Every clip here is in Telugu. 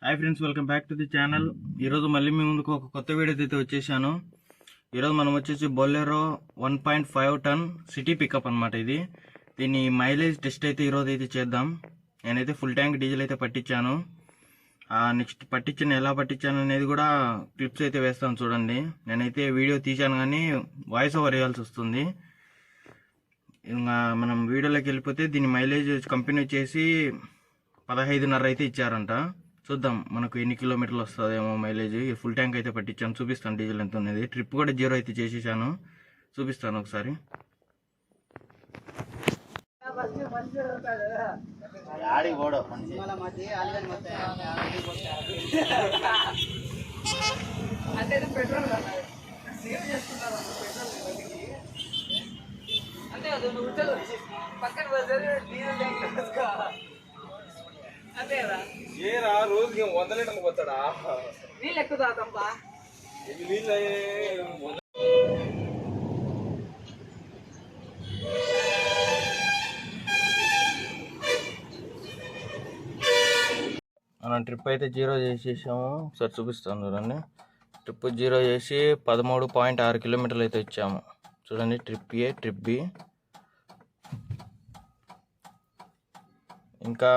Hi friends, welcome back to the channel. ఈరోజు మళ్ళీ మీ ముందుకు ఒక కొత్త వీడియో అయితే వచ్చేసాను. ఈరోజు మనం వచ్చేసి బొలెరో 1.5 టన్ సిటీ పికప్ అనమాట. దీని మైలేజ్ టెస్ట్ అయితే ఈరోజు అయితే చేద్దాం. నేనైతే ఫుల్ ట్యాంక్ డీజిల్ అయితే పట్టించాను. నెక్స్ట్ ఎలా పట్టించాను అనేది కూడా క్లిప్స్ అయితే వేస్తాను చూడండి. నేనైతే వీడియో తీశాను కానీ వాయిస్ ఓవర్ వేయాల్సి వస్తుంది. ఇంకా మనం వీడియోలోకి వెళ్ళిపోతే దీని మైలేజ్ కంపెనీ వచ్చేసి 15.5 అయితే ఇచ్చారంట. చూద్దాం మనకు ఎన్ని కిలోమీటర్లు వస్తుందేమో మైలేజ్. ఫుల్ ట్యాంక్ అయితే పట్టించాను, చూపిస్తాను డీజిల్ ఎంత ఉన్నది. ట్రిప్ కూడా 0 అయితే చేసేసాను, చూపిస్తాను ఒకసారి. ఏరా రోజుకి 100 లీటర్లు పోతాడా? నీళ్ళు ఎక్కువ తాగుతాంపా. మనం ట్రిప్ అయితే 0 చేసేసాము. ఒకసారి చూపిస్తాను చూడండి. ట్రిప్ 0 చేసి 13.6 కిలోమీటర్లు అయితే వచ్చాము చూడండి. ట్రిప్ ఏ, ట్రిప్ బి. ఇంకా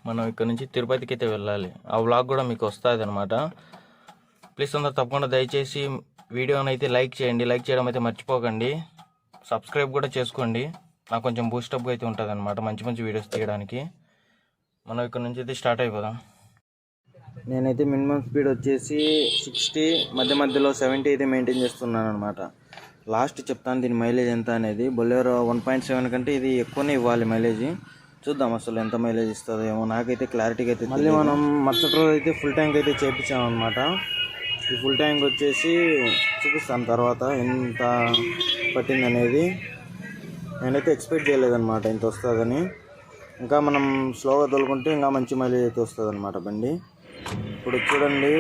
మనం ఇక్కడ నుంచి తిరుపతికి అయితే వెళ్ళాలి. ఆ వ్లాగ్ కూడా మీకు వస్తుంది అనమాట. ప్లీజ్ అందరూ తప్పకుండా దయచేసి వీడియోని అయితే లైక్ చేయండి. లైక్ చేయడం అయితే మర్చిపోకండి. సబ్స్క్రైబ్ కూడా చేసుకోండి. నాకు కొంచెం బూస్టప్గా అయితే ఉంటుంది అనమాట మంచి మంచి వీడియోస్ తీయడానికి. మనం ఇక్కడ నుంచి అయితే స్టార్ట్ అయిపోదాం. నేనైతే మినిమం స్పీడ్ వచ్చేసి 60, మధ్యలో 70 అయితే మెయింటైన్ చేస్తున్నాను అనమాట. లాస్ట్ చెప్తాను దీని మైలేజ్ ఎంత అనేది. బొలెరో 1.7 కంటే ఇది ఎక్కువనే ఇవ్వాలి మైలేజ్. చూద్దాం అసలు ఎంత మైలేజ్ ఇస్తుందో ఏమో. నాకైతే క్లారిటీగా అయితే మళ్ళీ మనం మరుసటి రోజు అయితే ఫుల్ ట్యాంక్ అయితే చేపించాం అనమాట. ఈ ఫుల్ ట్యాంక్ వచ్చేసి చూపిస్తాను తర్వాత ఎంత పట్టింది అనేది. నేనైతే ఎక్స్పెక్ట్ చేయలేదన్నమాట ఇంత వస్తుందని. ఇంకా మనం స్లోగా తోలుకుంటే ఇంకా మంచి మైలేజ్ అయితే వస్తుంది అనమాట బండి. ఇప్పుడు చూడండి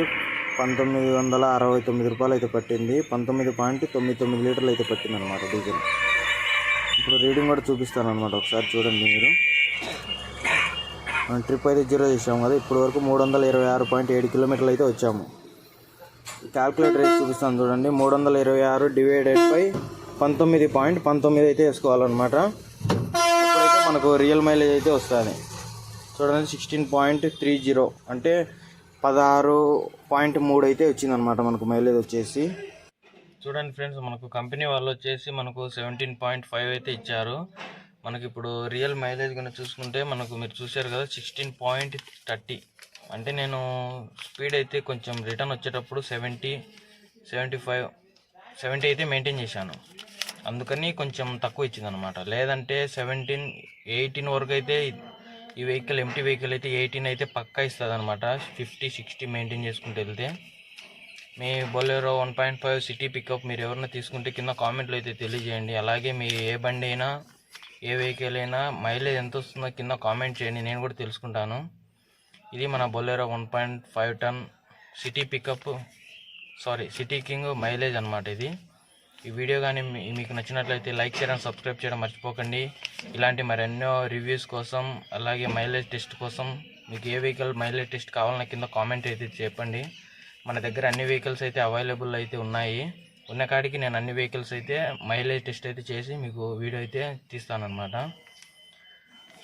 1969 రూపాయలు అయితే పట్టింది. 19.99 లీటర్లు అయితే పట్టింది అనమాట డీజిల్. ఇప్పుడు రీడింగ్ కూడా చూపిస్తాను అనమాట, ఒకసారి చూడండి మీరు. మనం ట్రిప్ అయితే 0 చేసాము కదా, ఇప్పుడు వరకు 326.7 కిలోమీటర్లు అయితే వచ్చాము. క్యాల్కులేటర్ అయితే చూపిస్తాను చూడండి. 326 డివైడెడ్ బై 19.19 అయితే వేసుకోవాలన్నమాట. ఇప్పుడైతే మనకు రియల్ మైలేజ్ అయితే వస్తుంది చూడండి. 16.30 అంటే 16.3 అయితే వచ్చిందనమాట మనకు మైలేజ్ వచ్చేసి. చూడండి ఫ్రెండ్స్, మనకు కంపెనీ వాళ్ళు వచ్చేసి మనకు 17.5 అయితే ఇచ్చారు. మనకి ఇప్పుడు రియల్ మైలేజ్ కనుక చూసుకుంటే మనకు మీరు చూశారు కదా 16.30. అంటే నేను స్పీడ్ అయితే కొంచెం రిటర్న్ వచ్చేటప్పుడు 70 అయితే మెయింటైన్ చేశాను. అందుకని కొంచెం తక్కువ ఇచ్చింది అనమాట. లేదంటే 17, 18 వరకు అయితే ఈ వెహికల్, ఎంటీ వెహికల్ అయితే 18 అయితే పక్కా ఇస్తుంది అనమాట. 50, 60 మెయింటైన్ చేసుకుంటూ వెళ్తే. మీ బొలెరో 1.5 సిటీ పికప్ మీరు ఎవరైనా తీసుకుంటే కింద కామెంట్లో అయితే తెలియజేయండి. అలాగే మీ ఏ బండి అయినా, ఏ వెహికల్ అయినా మైలేజ్ ఎంత వస్తుందో కింద కామెంట్ చేయండి, నేను కూడా తెలుసుకుంటాను. ఇది మన Bolero 1.5 ton city pickup, city king mileage అనమాట ఇది. ఈ వీడియో కానీ మీకు నచ్చినట్లయితే లైక్ చేయడం, సబ్స్క్రైబ్ చేయడం మర్చిపోకండి. ఇలాంటి మరెన్నో రివ్యూస్ కోసం, అలాగే మైలేజ్ టెస్ట్ కోసం మీకు ఏ వెహికల్ మైలేజ్ టెస్ట్ కావాలన్నా కింద కామెంట్ అయితే చెప్పండి. మన దగ్గర అన్ని వెహికల్స్ అయితే అవైలబుల్ అయితే ఉన్నాయి. ఉన్న కాడికి నేను అన్ని వెహికల్స్ అయితే మైలేజ్ టెస్ట్ అయితే చేసి మీకు వీడియో అయితే తీస్తానన్నమాట.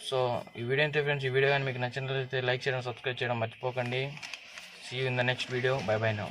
సో ఈ వీడియో అయితే ఫ్రెండ్స్, ఈ వీడియో కానీ మీకు నచ్చినట్లయితే లైక్ చేయడం, సబ్స్క్రైబ్ చేయడం మర్చిపోకండి. See you in the next video. Bye bye now.